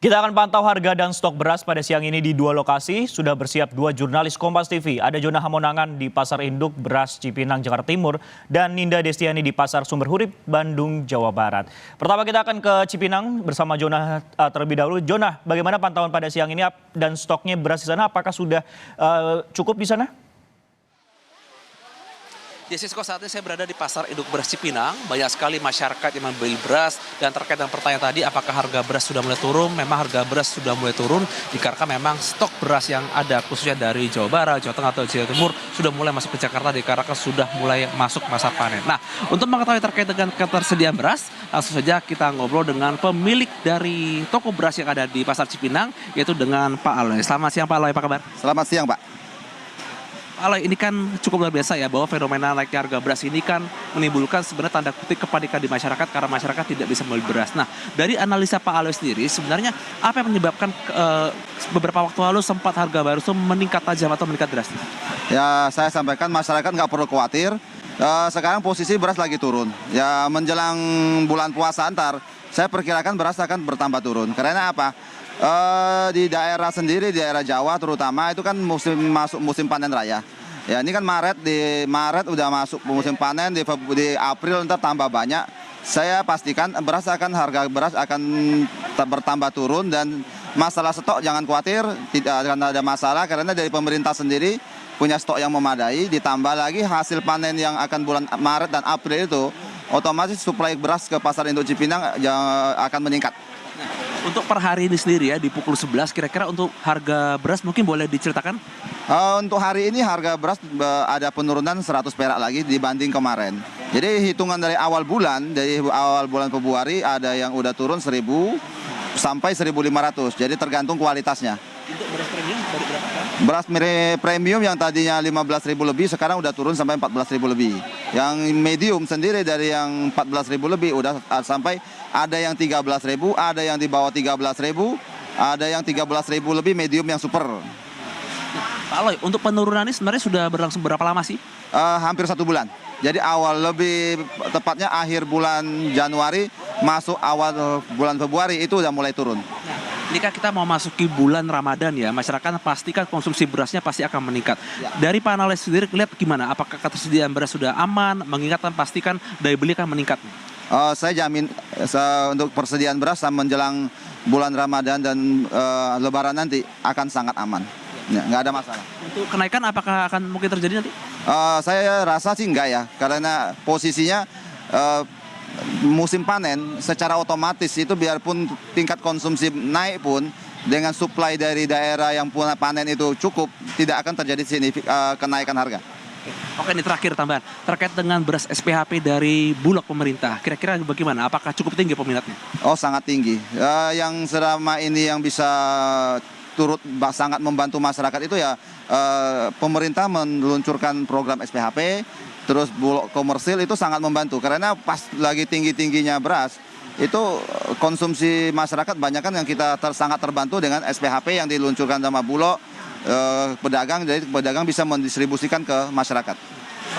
Kita akan pantau harga dan stok beras pada siang ini di dua lokasi. Sudah bersiap dua jurnalis Kompas TV. Ada Jona Hamonangan di Pasar Induk Beras Cipinang, Jakarta Timur. Dan Ninda Destiani di Pasar Sumber Hurip, Bandung, Jawa Barat. Pertama kita akan ke Cipinang bersama Jona terlebih dahulu. Jona, bagaimana pantauan pada siang ini dan stoknya beras di sana? Apakah sudah cukup di sana? Ya, Sisko, saat ini saya berada di Pasar Induk Beras Cipinang. Banyak sekali masyarakat yang membeli beras. Dan terkait dengan pertanyaan tadi, apakah harga beras sudah mulai turun? Memang harga beras sudah mulai turun, dikarenakan memang stok beras yang ada, khususnya dari Jawa Barat, Jawa Tengah, atau Jawa Timur, sudah mulai masuk ke Jakarta, dikarenakan sudah mulai masuk masa panen. Nah, untuk mengetahui terkait dengan ketersediaan beras, langsung saja kita ngobrol dengan pemilik dari toko beras yang ada di Pasar Cipinang, yaitu dengan Pak Aloy. Selamat siang, Pak Aloy. Apa kabar? Selamat siang, Pak. Aloy, ini kan cukup luar biasa ya, bahwa fenomena naiknya harga beras ini kan menimbulkan sebenarnya tanda kutip kepanikan di masyarakat karena masyarakat tidak bisa membeli beras. Nah, dari analisa Pak Aloy sendiri, sebenarnya apa yang menyebabkan beberapa waktu lalu sempat harga beras itu meningkat tajam atau meningkat drastis? Ya, saya sampaikan masyarakat nggak perlu khawatir. Sekarang posisi beras lagi turun. Ya, menjelang bulan puasa antar, saya perkirakan beras akan bertambah turun. Karena apa? Di daerah sendiri, di daerah Jawa terutama, itu kan masuk musim panen raya. Ya, ini kan di Maret udah masuk musim panen, di April ntar tambah banyak. Saya pastikan harga beras akan bertambah turun, dan masalah stok jangan khawatir, tidak akan ada masalah karena dari pemerintah sendiri punya stok yang memadai, ditambah lagi hasil panen yang akan bulan Maret dan April itu, otomatis suplai beras ke Pasar Induk Cipinang akan meningkat. Untuk per hari ini sendiri ya, di pukul 11, kira-kira untuk harga beras mungkin boleh diceritakan? Untuk hari ini harga beras ada penurunan 100 perak lagi dibanding kemarin. Jadi hitungan dari awal bulan Februari ada yang udah turun 1.000 sampai 1.500. Jadi tergantung kualitasnya. Untuk beras premium dari berapa kan? Beras premium yang tadinya 15.000 lebih sekarang udah turun sampai 14.000 lebih. Yang medium sendiri dari yang 14.000 lebih udah sampai ada yang 13.000, ada yang di bawah 13.000, ada yang 13.000 lebih medium yang super. Pak Aloy, untuk penurunan ini sebenarnya sudah berlangsung berapa lama sih? Hampir 1 bulan. Jadi lebih tepatnya akhir bulan Januari masuk awal bulan Februari itu udah mulai turun. Nah, ini kan kita mau masuki bulan Ramadan ya, masyarakat pastikan konsumsi berasnya pasti akan meningkat. Ya. Dari Pak Aloy sendiri lihat gimana? Apakah ketersediaan beras sudah aman? Mengingatkan pastikan daya beli akan meningkat. Saya jamin untuk persediaan beras menjelang bulan Ramadan dan Lebaran nanti akan sangat aman. Ya, nggak ada masalah. Untuk kenaikan apakah akan mungkin terjadi nanti? Saya rasa sih enggak ya, karena posisinya musim panen secara otomatis itu biarpun tingkat konsumsi naik pun dengan suplai dari daerah yang punya panen itu cukup, tidak akan terjadi kenaikan harga. Oke, ini terakhir tambahan terkait dengan beras SPHP dari Bulog pemerintah. Kira-kira bagaimana? Apakah cukup tinggi peminatnya? Oh, sangat tinggi. Yang selama ini yang bisa turut sangat membantu masyarakat itu ya pemerintah meluncurkan program SPHP, terus Bulog komersil itu sangat membantu karena pas lagi tinggi-tingginya beras itu konsumsi masyarakat banyak kan yang kita sangat terbantu dengan SPHP yang diluncurkan sama Bulog. Pedagang, jadi pedagang bisa mendistribusikan ke masyarakat.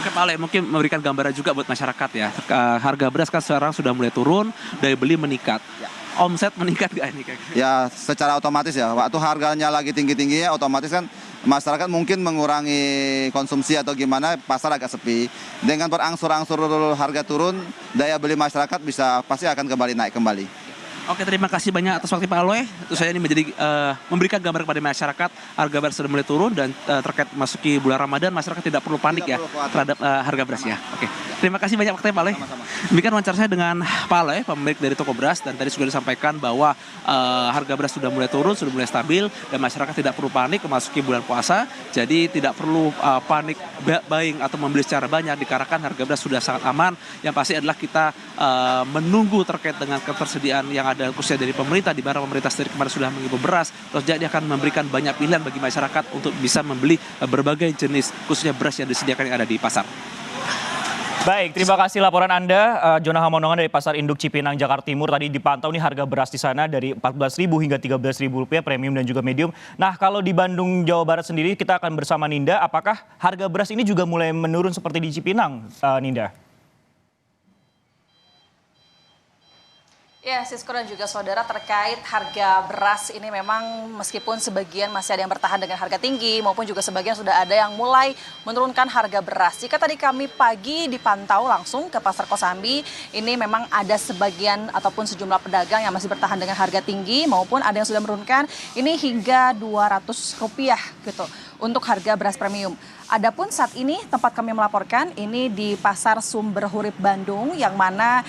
Oke Pak Aloy, mungkin memberikan gambaran juga buat masyarakat ya. Harga beras kan sekarang sudah mulai turun, daya beli meningkat. Ya. Omset meningkat nggak ini? Ya, secara otomatis ya. Waktu harganya lagi tinggi-tingginya, otomatis kan masyarakat mungkin mengurangi konsumsi atau gimana, pasar agak sepi. Dengan berangsur-angsur harga turun, daya beli masyarakat pasti akan kembali naik kembali. Oke, terima kasih banyak atas waktu Pak Aloy. Tentu saya ini memberikan gambar kepada masyarakat harga beras sudah mulai turun dan terkait masuki bulan Ramadan masyarakat tidak perlu panik terhadap harga beras ya. Oke. Terima kasih banyak waktunya Pak Aloy. Demikian wawancara saya dengan Pak Aloy, pemilik dari toko beras, dan tadi sudah disampaikan bahwa harga beras sudah mulai turun, sudah mulai stabil dan masyarakat tidak perlu panik memasuki bulan puasa. Jadi tidak perlu panik buying atau membeli secara banyak dikarenakan harga beras sudah sangat aman. Yang pasti adalah kita menunggu terkait dengan ketersediaan yang ada khususnya dari pemerintah, di mana pemerintah sendiri kemarin sudah mengimpor beras, terus jadi akan memberikan banyak pilihan bagi masyarakat untuk bisa membeli berbagai jenis khususnya beras yang disediakan yang ada di pasar. Baik, terima kasih laporan Anda, Jona Hamonangan dari Pasar Induk Cipinang, Jakarta Timur. Tadi dipantau nih harga beras di sana dari Rp14.000 hingga Rp13.000 premium dan juga medium. Nah, kalau di Bandung, Jawa Barat sendiri kita akan bersama Ninda. Apakah harga beras ini juga mulai menurun seperti di Cipinang, Ninda? Ya, Sisko dan juga saudara, terkait harga beras ini memang meskipun sebagian masih ada yang bertahan dengan harga tinggi maupun juga sebagian sudah ada yang mulai menurunkan harga beras. Jika tadi kami pagi dipantau langsung ke Pasar Kosambi, ini memang ada sebagian ataupun sejumlah pedagang yang masih bertahan dengan harga tinggi maupun ada yang sudah menurunkan ini hingga Rp200 gitu untuk harga beras premium. Adapun saat ini tempat kami melaporkan ini di Pasar Sumber Hurip Bandung yang mana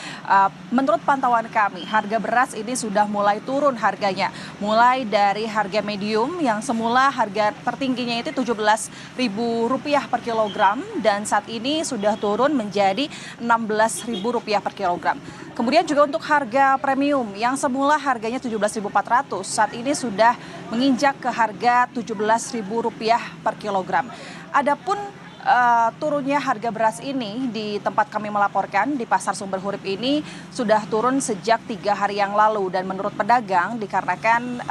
menurut pantauan kami harga beras ini sudah mulai turun harganya. Mulai dari harga medium yang semula harga tertingginya itu Rp17.000 per kilogram dan saat ini sudah turun menjadi Rp16.000 per kilogram. Kemudian juga untuk harga premium yang semula harganya Rp17.400 saat ini sudah menginjak ke harga Rp17.000 per kilogram. Adapun turunnya harga beras ini di tempat kami melaporkan di Pasar Sumber Hurip ini sudah turun sejak 3 hari yang lalu dan menurut pedagang dikarenakan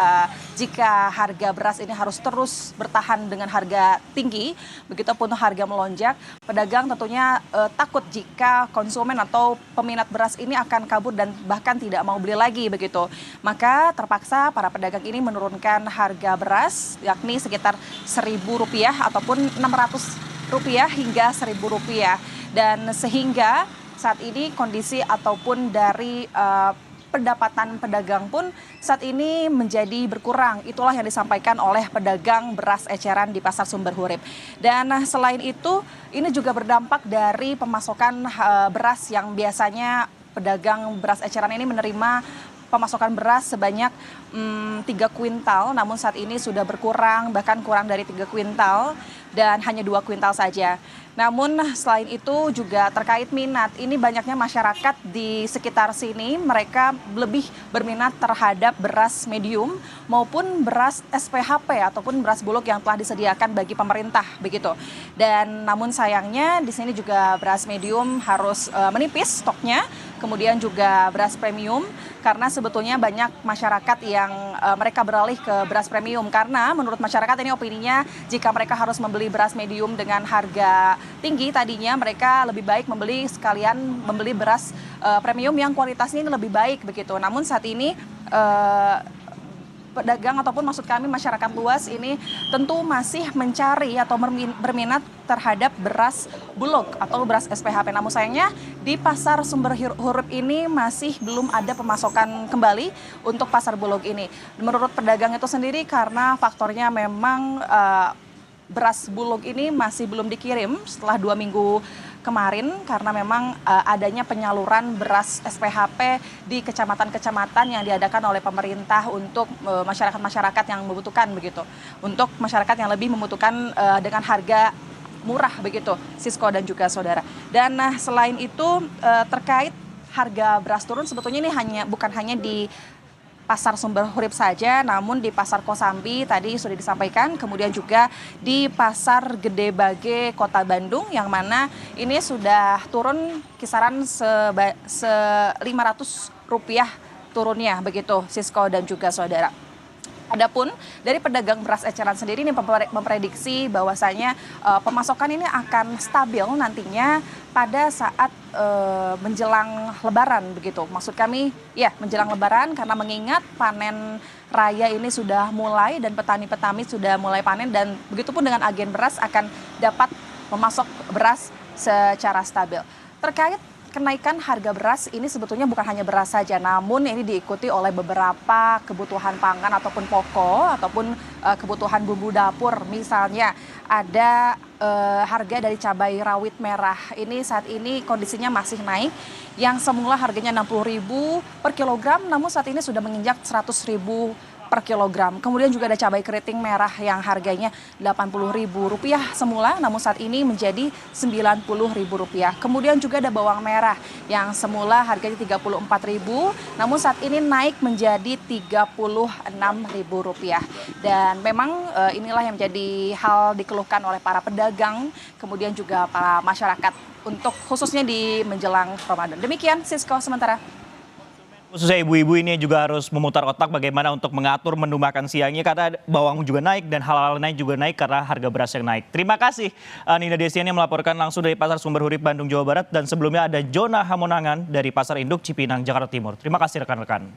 jika harga beras ini harus terus bertahan dengan harga tinggi, begitupun harga melonjak, pedagang tentunya takut jika konsumen atau peminat beras ini akan kabur dan bahkan tidak mau beli lagi begitu. Maka terpaksa para pedagang ini menurunkan harga beras yakni sekitar Rp1.000 ataupun Rp600 hingga Rp1.000 dan sehingga saat ini kondisi ataupun dari pendapatan pedagang pun saat ini menjadi berkurang. Itulah yang disampaikan oleh pedagang beras eceran di Pasar Sumber Hurip. Dan selain itu ini juga berdampak dari pemasokan beras yang biasanya pedagang beras eceran ini menerima pemasokan beras sebanyak 3 kuintal, namun saat ini sudah berkurang, bahkan kurang dari 3 kuintal dan hanya 2 kuintal saja. Namun selain itu juga terkait minat, ini banyaknya masyarakat di sekitar sini mereka lebih berminat terhadap beras medium maupun beras SPHP ataupun beras bulog yang telah disediakan bagi pemerintah begitu. Dan namun sayangnya di sini juga beras medium harus menipis stoknya, kemudian juga beras premium karena sebetulnya banyak masyarakat yang mereka beralih ke beras premium karena menurut masyarakat ini opininya jika mereka harus membeli beras medium dengan harga tinggi tadinya mereka lebih baik membeli beras premium yang kualitasnya ini lebih baik begitu. Namun saat ini pedagang ataupun maksud kami masyarakat luas ini tentu masih mencari atau berminat terhadap beras bulog atau beras SPHP. Namun sayangnya di Pasar Sumber Hurip ini masih belum ada pemasokan kembali untuk pasar bulog ini. Menurut pedagang itu sendiri karena faktornya memang beras bulog ini masih belum dikirim setelah 2 minggu kemarin karena memang adanya penyaluran beras SPHP di kecamatan-kecamatan yang diadakan oleh pemerintah untuk masyarakat-masyarakat yang membutuhkan begitu. Untuk masyarakat yang lebih membutuhkan dengan harga murah begitu, Sisko dan juga saudara. Dan selain itu terkait harga beras turun sebetulnya ini bukan hanya di Pasar Sumber Hurip saja, namun di Pasar Kosambi tadi sudah disampaikan, kemudian juga di Pasar Gede Bage Kota Bandung yang mana ini sudah turun kisaran Rp500 turunnya begitu Sisko dan juga saudara. Adapun dari pedagang beras eceran sendiri ini memprediksi bahwasanya pemasokan ini akan stabil nantinya pada saat menjelang Lebaran begitu. Maksud kami ya menjelang Lebaran karena mengingat panen raya ini sudah mulai dan petani-petani sudah mulai panen dan begitupun dengan agen beras akan dapat memasok beras secara stabil. Terkait kenaikan harga beras ini sebetulnya bukan hanya beras saja, namun ini diikuti oleh beberapa kebutuhan pangan ataupun pokok ataupun kebutuhan bumbu dapur. Misalnya ada harga dari cabai rawit merah. Ini saat ini kondisinya masih naik, yang semula harganya Rp60.000 per kilogram, namun saat ini sudah menginjak Rp100.000 per kilogram. Kemudian juga ada cabai keriting merah yang harganya Rp80.000 semula, namun saat ini menjadi Rp90.000. Kemudian juga ada bawang merah yang semula harganya Rp34.000, namun saat ini naik menjadi Rp36.000. Dan memang inilah yang menjadi hal dikeluhkan oleh para pedagang, kemudian juga para masyarakat untuk khususnya di menjelang Ramadan. Demikian Sisko sementara. Khususnya ibu-ibu ini juga harus memutar otak bagaimana untuk mengatur menu makan siangnya karena bawang juga naik dan hal-hal lain juga naik karena harga beras yang naik. Terima kasih Ninda Destiani melaporkan langsung dari Pasar Sumber Hurip, Bandung, Jawa Barat. Dan sebelumnya ada Jona Hamonangan dari Pasar Induk Cipinang, Jakarta Timur. Terima kasih rekan-rekan.